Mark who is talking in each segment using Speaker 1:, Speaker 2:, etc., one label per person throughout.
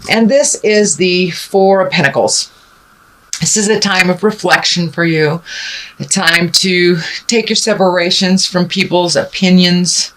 Speaker 1: And this is the Four of Pentacles. This is a time of reflection for you, a time to take your separations from people's opinions,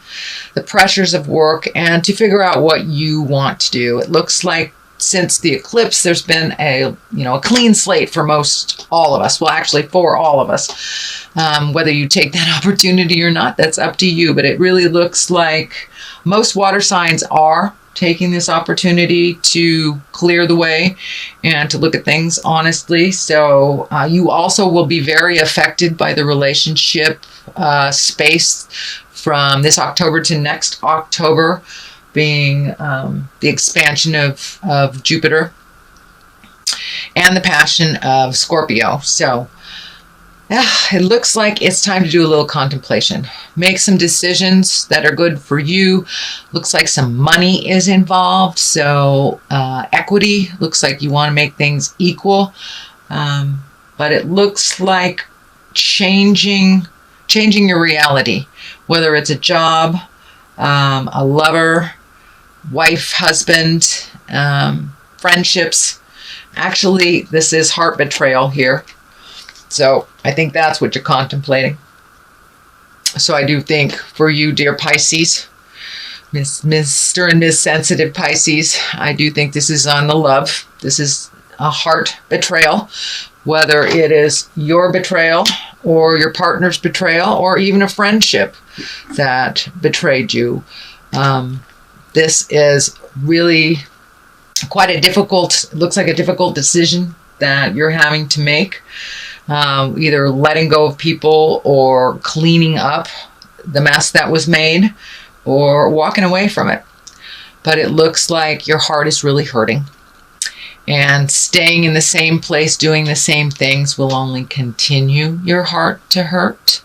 Speaker 1: the pressures of work, and to figure out what you want to do. It looks like since the eclipse, there's been a clean slate for all of us. Well, actually for all of us. Whether you take that opportunity or not, that's up to you. But it really looks like most water signs are taking this opportunity to clear the way and to look at things honestly. So you also will be very affected by the relationship space from this October to next October, being the expansion of Jupiter and the passion of Scorpio. So it looks like it's time to do a little contemplation. Make some decisions that are good for you. Looks like some money is involved. So equity, looks like you want to make things equal. But it looks like changing your reality, whether it's a job, a lover, wife, husband, friendships. Actually, this is heart betrayal here. So I think that's what you're contemplating. So I do think for you, dear Pisces, Mr. and Miss Sensitive Pisces, I do think this is on the love. This is a heart betrayal, whether it is your betrayal or your partner's betrayal or even a friendship that betrayed you. This is really quite looks like a difficult decision that you're having to make. Either letting go of people or cleaning up the mess that was made or walking away from it. But it looks like your heart is really hurting. And staying in the same place, doing the same things will only continue your heart to hurt.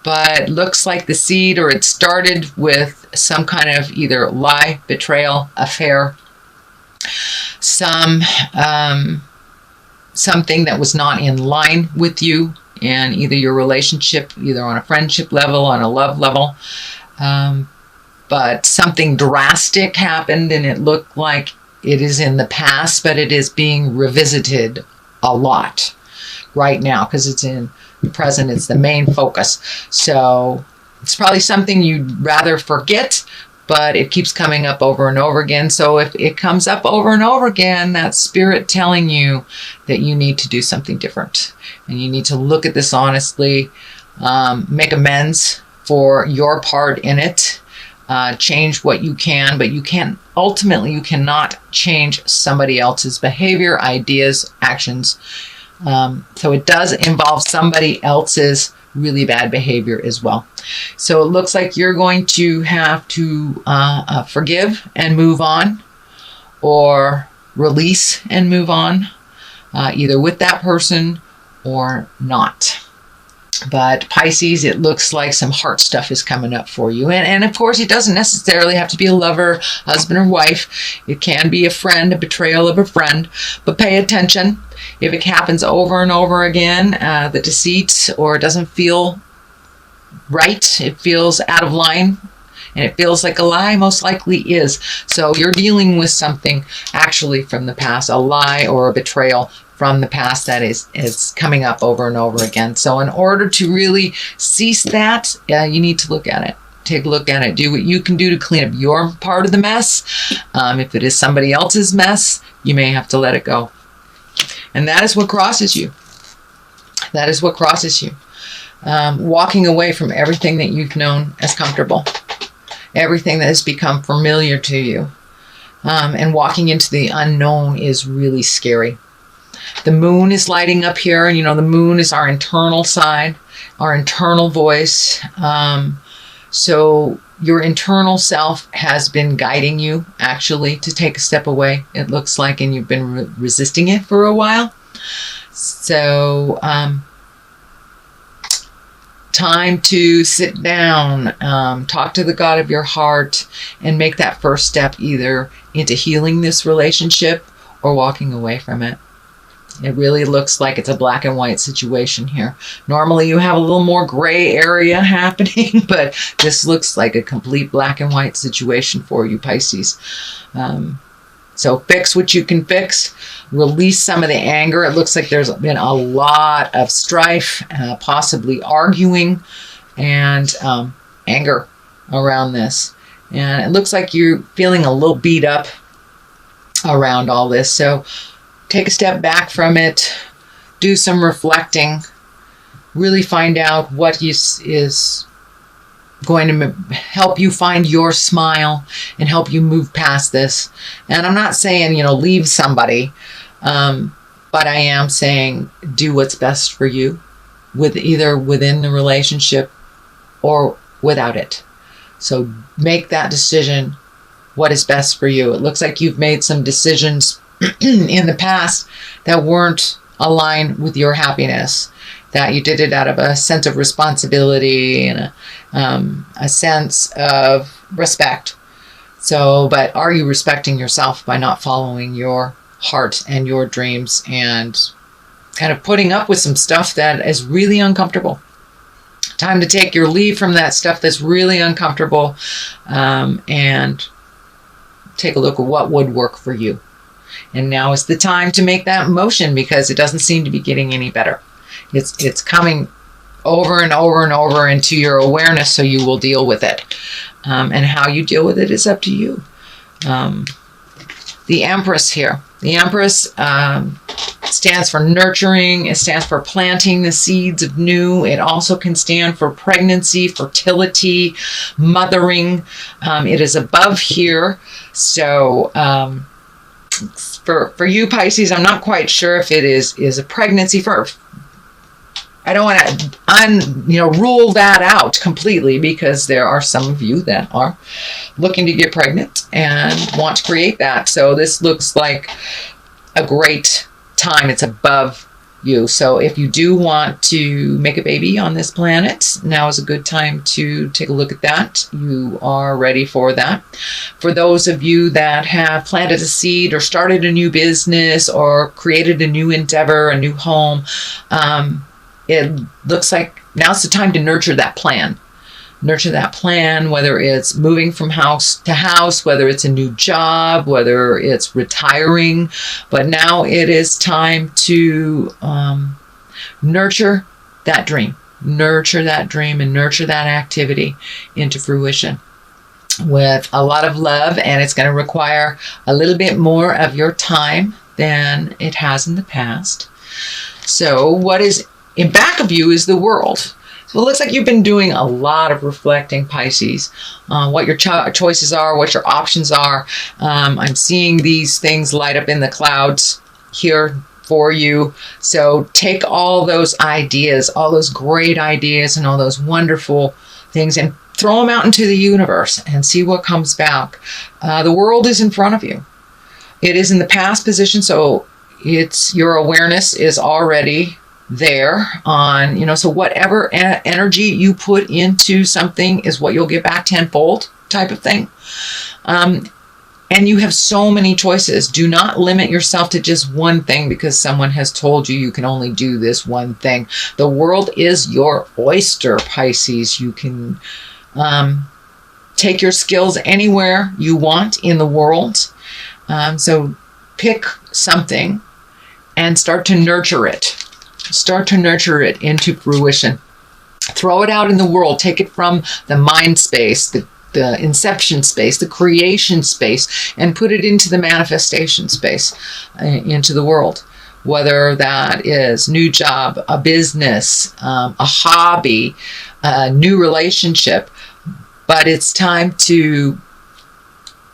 Speaker 1: But it looks like the seed, or it started with some kind of either lie, betrayal, affair, something that was not in line with you and either your relationship, either on a friendship level, on a love level. But something drastic happened, and it looked like it is in the past, but it is being revisited a lot right now because it's in the present. It's the main focus. So it's probably something you'd rather forget, but it keeps coming up over and over again. So if it comes up over and over again, that's spirit telling you that you need to do something different. And you need to look at this honestly, make amends for your part in it, change what you can, but you cannot change somebody else's behavior, ideas, actions. So it does involve somebody else's really bad behavior as well. So it looks like you're going to have to forgive and move on, or release and move on, either with that person or not. But Pisces, it looks like some heart stuff is coming up for you. And of course, it doesn't necessarily have to be a lover, husband, or wife. It can be a friend, a betrayal of a friend. But pay attention. If it happens over and over again, the deceit, or it doesn't feel right, it feels out of line, and it feels like a lie, most likely is. So you're dealing with something actually from the past, a lie or a betrayal from the past that is coming up over and over again. So in order to really cease that, you need to look at it. Take a look at it. Do what you can do to clean up your part of the mess. If it is somebody else's mess, you may have to let it go. And that is what crosses you. That is what crosses you. Walking away from everything that you've known as comfortable. Everything that has become familiar to you. And walking into the unknown is really scary. The moon is lighting up here, and the moon is our internal side, our internal voice. So your internal self has been guiding you actually to take a step away, it looks like, and you've been resisting it for a while. So time to sit down, talk to the God of your heart, and make that first step either into healing this relationship or walking away from it. It really looks like it's a black and white situation here. Normally you have a little more gray area happening, but this looks like a complete black and white situation for you, Pisces. So fix what you can fix. Release some of the anger. It looks like there's been a lot of strife, possibly arguing, and anger around this. And it looks like you're feeling a little beat up around all this. So take a step back from it. Do some reflecting. Really find out what is going to help you find your smile and help you move past this. And I'm not saying, leave somebody, but I am saying do what's best for you, with either within the relationship or without it. So make that decision, what is best for you. It looks like you've made some decisions in the past that weren't aligned with your happiness, that you did it out of a sense of responsibility and a sense of respect. So, but are you respecting yourself by not following your heart and your dreams and kind of putting up with some stuff that is really uncomfortable? Time to take your leave from that stuff that's really uncomfortable, and take a look at what would work for you. And now is the time to make that motion, because it doesn't seem to be getting any better. It's coming over and over and over into your awareness, so you will deal with it. And how you deal with it is up to you. The Empress here. The Empress stands for nurturing. It stands for planting the seeds of new. It also can stand for pregnancy, fertility, mothering. It is above here. So for you Pisces, I'm not quite sure if it is a pregnancy for. I don't want to rule that out completely, because there are some of you that are looking to get pregnant and want to create that. So this looks like a great time. It's above you. So if you do want to make a baby on this planet, now is a good time to take a look at that. You are ready for that. For those of you that have planted a seed or started a new business or created a new endeavor, a new home, it looks like now's the time to nurture that plan. Nurture that plan, whether it's moving from house to house, whether it's a new job, whether it's retiring. But now it is time to nurture that dream. Nurture that dream and nurture that activity into fruition with a lot of love. And it's going to require a little bit more of your time than it has in the past. So what is in back of you is the World. So it looks like you've been doing a lot of reflecting, Pisces, what your choices are, what your options are. I'm seeing these things light up in the clouds here for you. So take all those ideas, all those great ideas and all those wonderful things, and throw them out into the universe and see what comes back. The World is in front of you. It is in the past position, so it's your awareness is already there on, so whatever energy you put into something is what you'll get back tenfold type of thing. And you have so many choices. Do not limit yourself to just one thing because someone has told you you can only do this one thing. The world is your oyster, Pisces. You can take your skills anywhere you want in the world. So pick something and start to nurture it. Start to nurture it into fruition. Throw it out in the world. Take it from the mind space, the inception space, the creation space, and put it into the manifestation space, into the world. Whether that is new job, a business, a hobby, a new relationship. But it's time to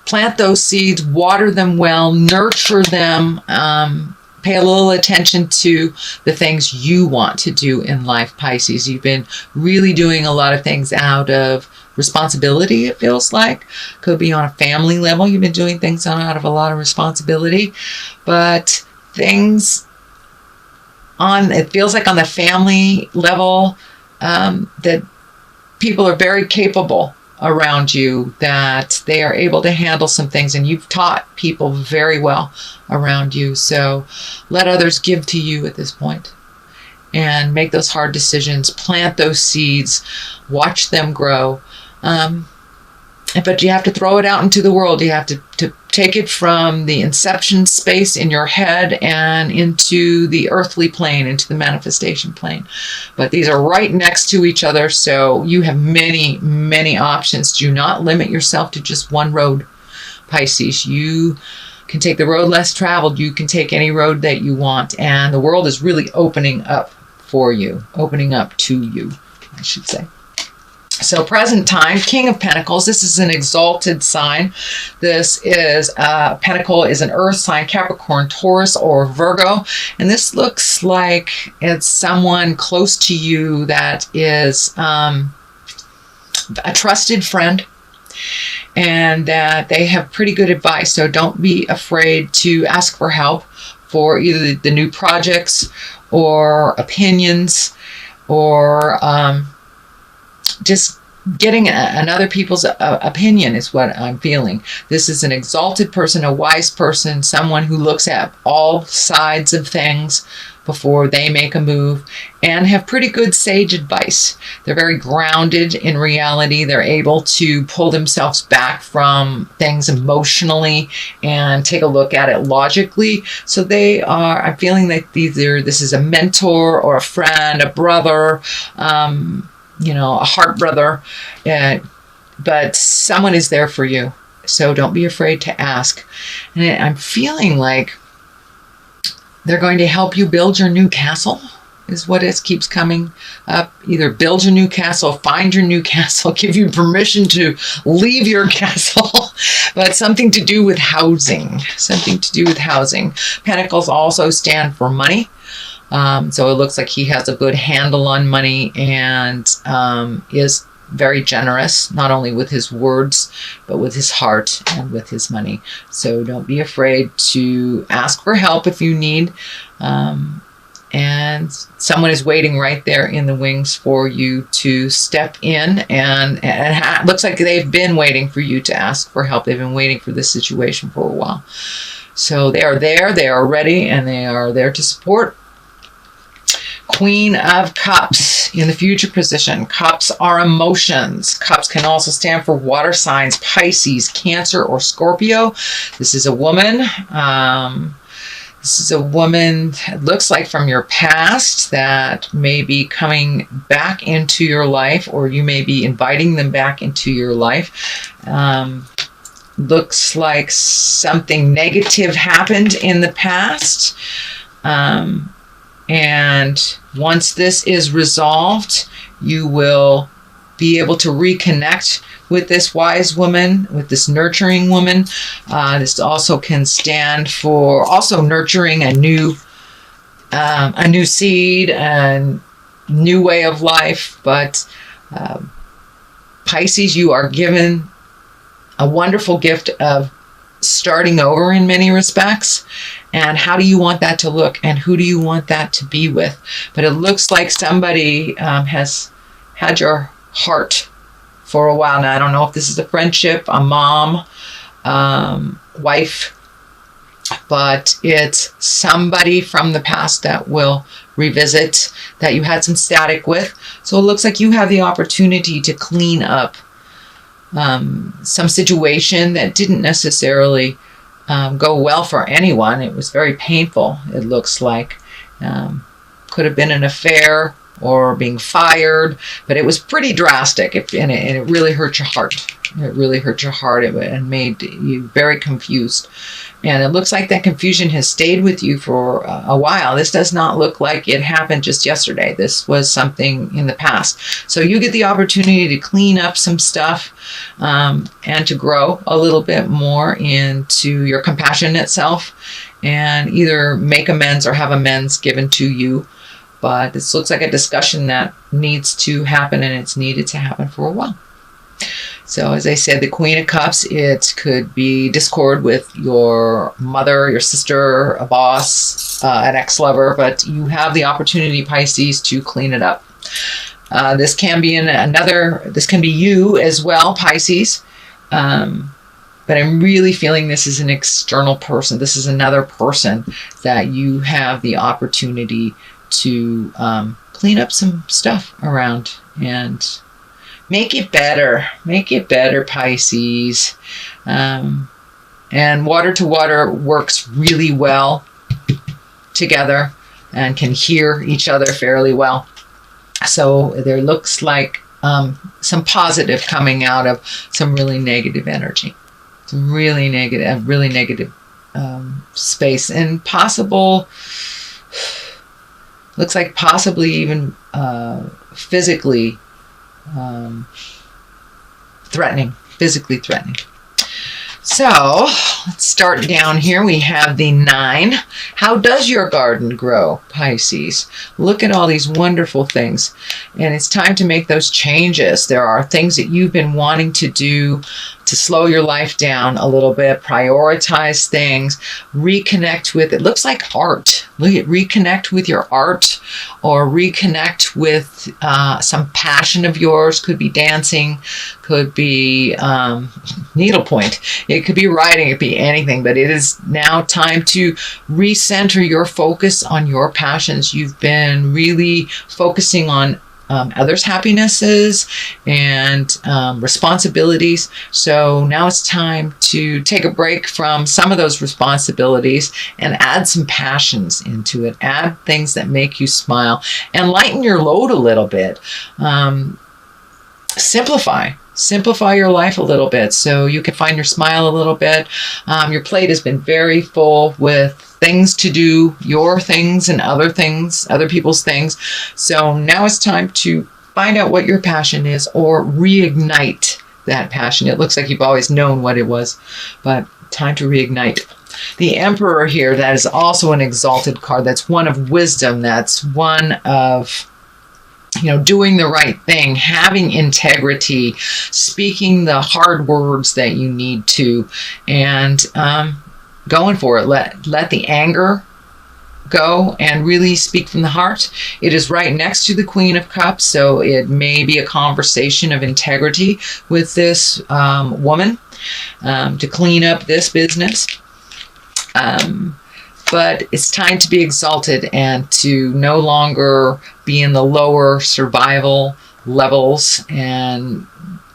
Speaker 1: plant those seeds, water them well, nurture them, pay a little attention to the things you want to do in life, Pisces. You've been really doing a lot of things out of responsibility, it feels like. Could be on a family level. You've been doing things out of a lot of responsibility. But things it feels like on the family level, that people are very capable around you, that they are able to handle some things, and you've taught people very well around you. So let others give to you at this point and make those hard decisions, plant those seeds, watch them grow. But you have to throw it out into the world. You have to take it from the inception space in your head and into the earthly plane, into the manifestation plane. But these are right next to each other, so you have many, many options. Do not limit yourself to just one road, Pisces. You can take the road less traveled. You can take any road that you want, and the world is really opening up for you, opening up to you, I should say. So present time, King of Pentacles. This is an exalted sign. This is, Pentacle is an earth sign, Capricorn, Taurus, or Virgo. And this looks like it's someone close to you that is a trusted friend, and that they have pretty good advice. So don't be afraid to ask for help for either the new projects or opinions, or just getting another people's opinion is what I'm feeling. This is an exalted person, a wise person, someone who looks at all sides of things before they make a move, and have pretty good sage advice. They're very grounded in reality. They're able to pull themselves back from things emotionally and take a look at it logically. So they are, I'm feeling that either this is a mentor or a friend, a brother, you know, a heart brother, but someone is there for you. So don't be afraid to ask. And I'm feeling like they're going to help you build your new castle, is what it keeps coming up. Either build your new castle, find your new castle, give you permission to leave your castle, but something to do with housing, something to do with housing. Pentacles also stand for money. So it looks like he has a good handle on money, and is very generous, not only with his words, but with his heart and with his money. So don't be afraid to ask for help if you need. And someone is waiting right there in the wings for you to step in, and it looks like they've been waiting for you to ask for help. They've been waiting for this situation for a while. So they are there, they are ready, and they are there to support. Queen of Cups in the future position. Cups are emotions. Cups can also stand for water signs, Pisces, Cancer, or Scorpio. This is a woman. This is a woman, it looks like from your past, that may be coming back into your life, or you may be inviting them back into your life. Looks like something negative happened in the past. And once this is resolved, you will be able to reconnect with this wise woman, with this nurturing woman. This also can stand for also nurturing a new seed, a new way of life. But Pisces, you are given a wonderful gift of starting over in many respects. And how do you want that to look, and who do you want that to be with? But it looks like somebody has had your heart for a while now. I don't know if this is a friendship, a mom, wife, but it's somebody from the past that will revisit, that you had some static with. So it looks like you have the opportunity to clean up some situation that didn't necessarily go well for anyone. It was very painful, it looks like. Could have been an affair or being fired, but it was pretty drastic, and it really hurt your heart. It really hurt your heart and made you very confused. And it looks like that confusion has stayed with you for a while. This does not look like it happened just yesterday. This was something in the past. So you get the opportunity to clean up some stuff and to grow a little bit more into your compassionate self, and either make amends or have amends given to you. But this looks like a discussion that needs to happen, and it's needed to happen for a while. So as I said, the Queen of Cups, it could be discord with your mother, your sister, a boss, an ex-lover, but you have the opportunity, Pisces, to clean it up. This can be this can be you as well, Pisces. But I'm really feeling this is an external person. This is another person that you have the opportunity to clean up some stuff around and make it better. Make it better, Pisces. And water to water works really well together and can hear each other fairly well. So there looks like some positive coming out of some really negative energy, some really negative space, and looks like possibly even physically threatening. So let's start down here. We have the 9. How does your garden grow, Pisces? Look at all these wonderful things. And it's time to make those changes. There are things that you've been wanting to do to slow your life down a little bit, prioritize things, reconnect with, it looks like art. Reconnect with your art, or reconnect with some passion of yours. Could be dancing, could be needlepoint, it could be writing, it could be anything, but it is now time to recenter your focus on your passions. You've been really focusing on others' happinesses and responsibilities. So now it's time to take a break from some of those responsibilities and add some passions into it. Add things that make you smile and lighten your load a little bit. Simplify your life a little bit so you can find your smile a little bit. Your plate has been very full with things to do, your things and other people's things. So now it's time to find out what your passion is, or reignite that passion. It looks like you've always known what it was, but time to reignite. The Emperor here, that is also an exalted card. That's one of wisdom. That's one of doing the right thing, having integrity, speaking the hard words that you need to, and going for it. Let the anger go and really speak from the heart. It is right next to the Queen of Cups, so it may be a conversation of integrity with this woman to clean up this business. But it's time to be exalted and to no longer be in the lower survival levels and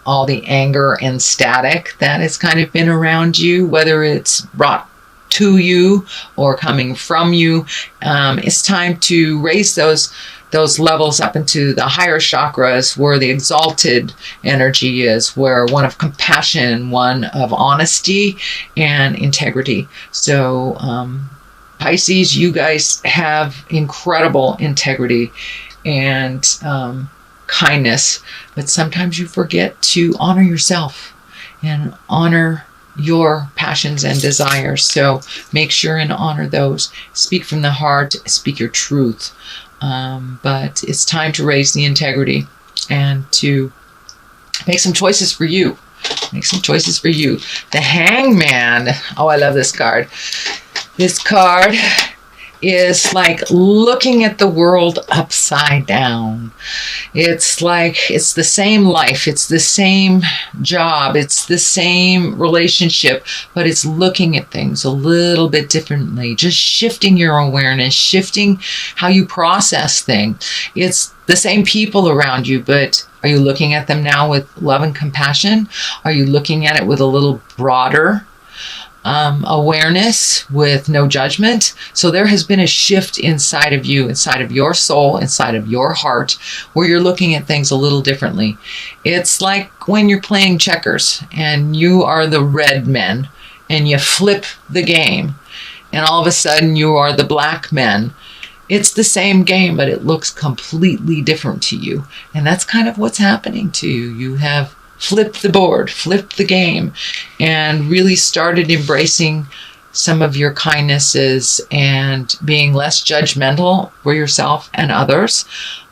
Speaker 1: all the anger and static that has kind of been around you, whether it's brought to you or coming from you. It's time to raise those levels up into the higher chakras, where the exalted energy is, where one of compassion, one of honesty and integrity. So Pisces, you guys have incredible integrity and kindness, but sometimes you forget to honor yourself and honor your passions and desires. So make sure and honor those. Speak from the heart, speak your truth. But it's time to raise the integrity and to make some choices for you. The Hangman. Oh, I love this card. This card is like looking at the world upside down. It's like it's the same life, it's the same job, it's the same relationship, but it's looking at things a little bit differently, just shifting your awareness, shifting how you process things. It's the same people around you, but are you looking at them now with love and compassion? Are you looking at it with a little broader awareness, with no judgment? So there has been a shift inside of you, inside of your soul, inside of your heart, where you're looking at things a little differently. It's like when you're playing checkers and you are the red men and you flip the game and all of a sudden you are the black men. It's the same game, but it looks completely different to you. And that's kind of what's happening to you. You have flipped the board, flipped the game, and really started embracing some of your kindnesses and being less judgmental for yourself and others.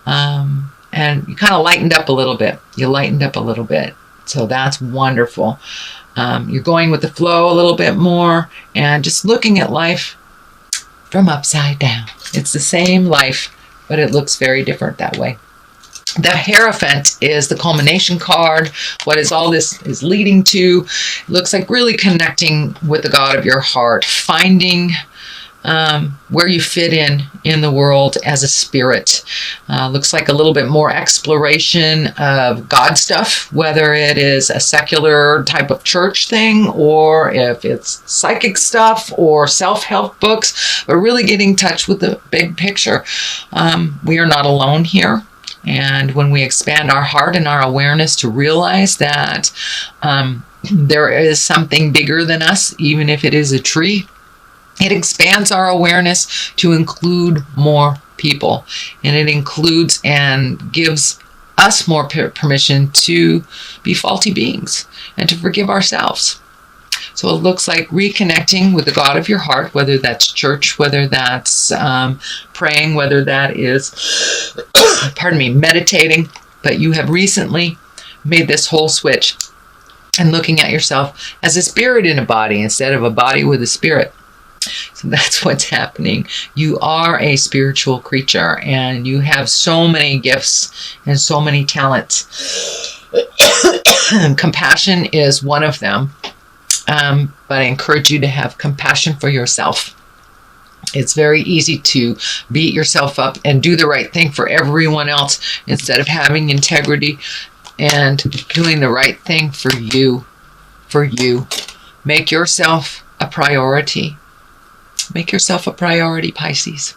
Speaker 1: And you kind of lightened up a little bit. So that's wonderful. You're going with the flow a little bit more and just looking at life from upside down. It's the same life, but it looks very different that way. The Hierophant is the culmination card. What is all this is leading to? It looks like really connecting with the God of your heart, finding where you fit in the world as a spirit. Looks like a little bit more exploration of God stuff, whether it is a secular type of church thing, or if it's psychic stuff or self-help books, but really getting in touch with the big picture. We are not alone here. And when we expand our heart and our awareness to realize that there is something bigger than us, even if it is a tree, it expands our awareness to include more people. And it includes and gives us more permission to be faulty beings and to forgive ourselves. So it looks like reconnecting with the God of your heart, whether that's church, whether that's praying, whether that is, pardon me, meditating. But you have recently made this whole switch and looking at yourself as a spirit in a body instead of a body with a spirit. So that's what's happening. You are a spiritual creature and you have so many gifts and so many talents. Compassion is one of them. But I encourage you to have compassion for yourself. It's very easy to beat yourself up and do the right thing for everyone else instead of having integrity and doing the right thing for you. Make yourself a priority. Make yourself a priority, Pisces.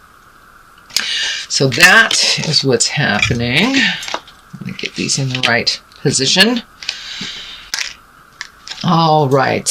Speaker 1: So that is what's happening. Let me get these in the right position. All right.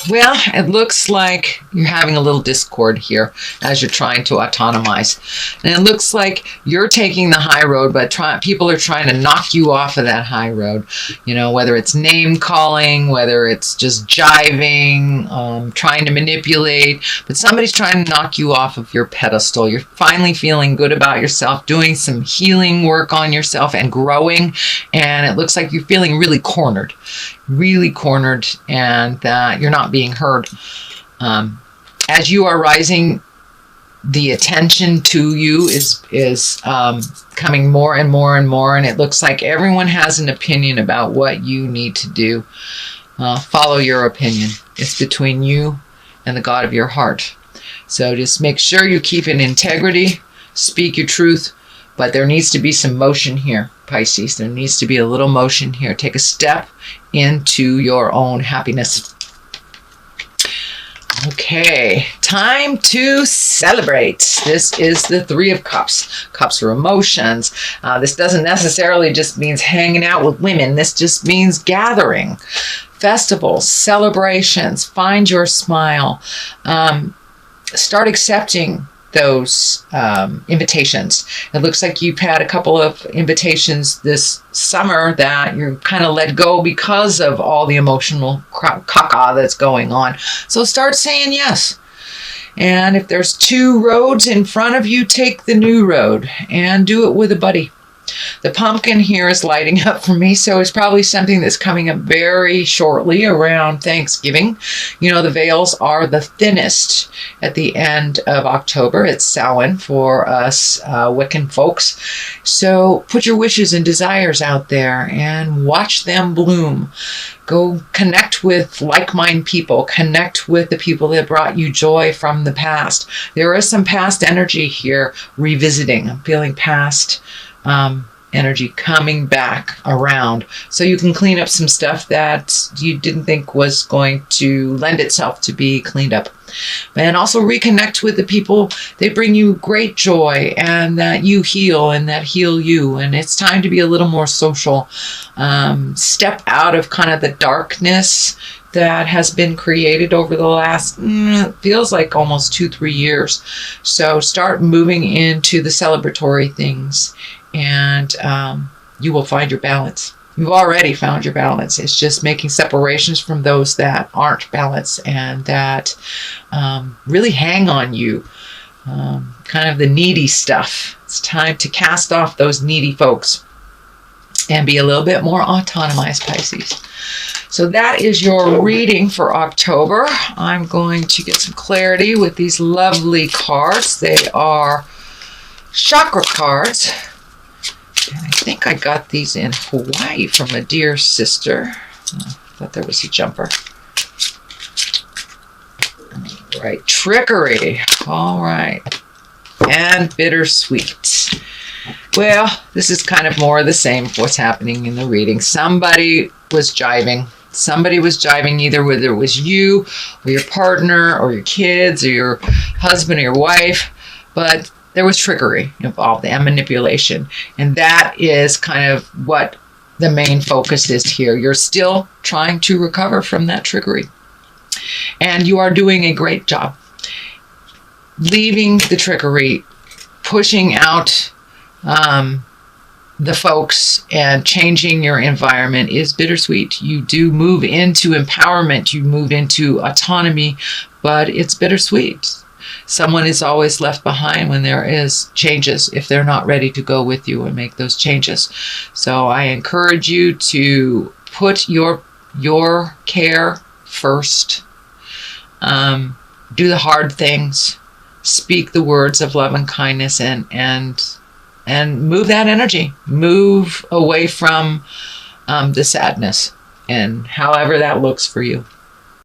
Speaker 1: Well, it looks like you're having a little discord here as you're trying to autonomize. And it looks like you're taking the high road, but people are trying to knock you off of that high road. You know, whether it's name calling, whether it's just jiving, trying to manipulate, but somebody's trying to knock you off of your pedestal. You're finally feeling good about yourself, doing some healing work on yourself and growing. And it looks like you're feeling really cornered, and that you're not being heard. As you are rising, the attention to you is coming more and more and more, and it looks like everyone has an opinion about what you need to do. Follow your opinion. It's between you and the God of your heart. So just make sure you keep in integrity, speak your truth, but there needs to be some motion here, Pisces. There needs to be a little motion here. Take a step into your own happiness. Okay, time to celebrate. This is the Three of Cups. Cups are emotions. This doesn't necessarily just means hanging out with women. This just means gathering, festivals, celebrations. Find your smile. Start accepting those invitations. It looks like you've had a couple of invitations this summer that you're kind of let go because of all the emotional caca that's going on. So start saying yes. And if there's two roads in front of you, take the new road and do it with a buddy. The pumpkin here is lighting up for me, so it's probably something that's coming up very shortly around Thanksgiving. You know, the veils are the thinnest at the end of October. It's Samhain for us Wiccan folks. So put your wishes and desires out there and watch them bloom. Go connect with like-minded people. Connect with the people that brought you joy from the past. There is some past energy here revisiting. I'm feeling past energy coming back around, so you can clean up some stuff that you didn't think was going to lend itself to be cleaned up. And also reconnect with the people that bring you great joy and that you heal and that heal you. And it's time to be a little more social. Step out of kind of the darkness that has been created over the last, feels like almost 2-3 years. So start moving into the celebratory things, and you will find your balance. You've already found your balance. It's just making separations from those that aren't balanced and that really hang on you. Kind of the needy stuff. It's time to cast off those needy folks and be a little bit more autonomized, Pisces. So that is your reading for October. I'm going to get some clarity with these lovely cards. They are chakra cards. And I think I got these in Hawaii from a dear sister. I thought there was a jumper. Let me Right. Trickery. All right. And bittersweet. Well, this is kind of more of the same of what's happening in the reading. Somebody was jiving. Somebody was jiving, either whether it was you or your partner or your kids or your husband or your wife, but there was trickery involved and manipulation. And that is kind of what the main focus is here. You're still trying to recover from that trickery. And you are doing a great job. Leaving the trickery, pushing out the folks, and changing your environment is bittersweet. You do move into empowerment, you move into autonomy, but it's bittersweet. Someone is always left behind when there is changes, if they're not ready to go with you and make those changes. So I encourage you to put your care first. Do the hard things. Speak the words of love and kindness, and move that energy. Move away from the sadness, and however that looks for you.